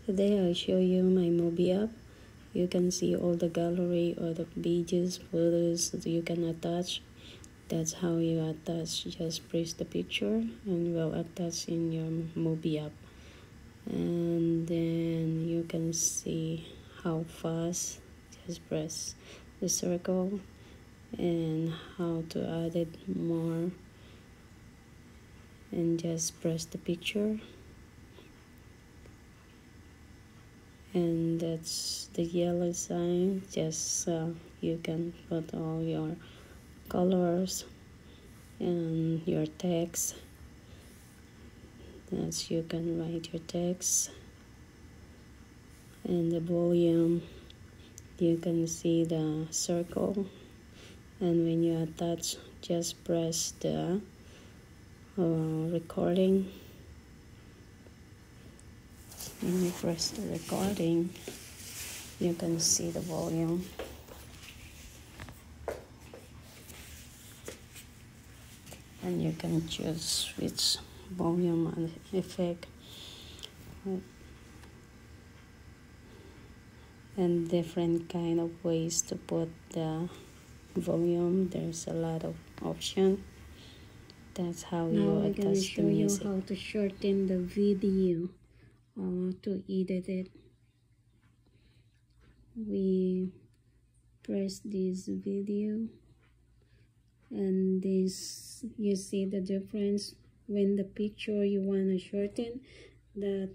Today I show you my movie app. You can see all the gallery or the videos, photos that you can attach. That's how you attach. Just press the picture and will attach in your movie app. And then you can see how fast. Just press the circle and how to add it more. And just press the picture. And that's the yellow sign. Just you can put all your colors and your text. That's you can write your text. And the volume, you can see the circle. And when you attach, just press the recording. When you press the recording, you can see the volume. And you can choose which volume and effect. And different kind of ways to put the volume. There's a lot of options. That's how you attach the music. Now I'm going to show you how to shorten the video or to edit it. We press this video, and this, you see the difference. When the picture you want to shorten, the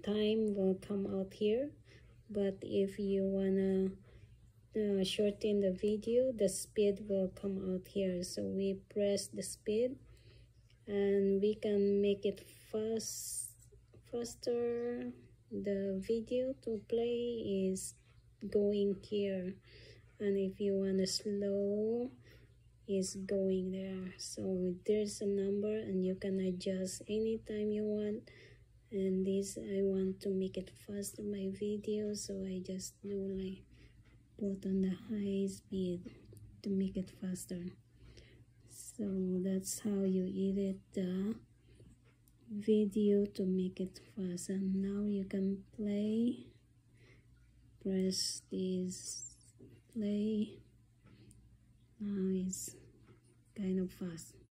time will come out here. But if you want to shorten the video, the speed will come out here. So we press the speed, and we can make it faster. The video to play is going here, and if you want to slow, is going there. So there's a number, and you can adjust anytime you want. And this, I want to make it faster my video, so I just do like put on the high speed to make it faster. So that's how you edit the video to make it fast. And now you can play. Press this play. Now it's kind of fast.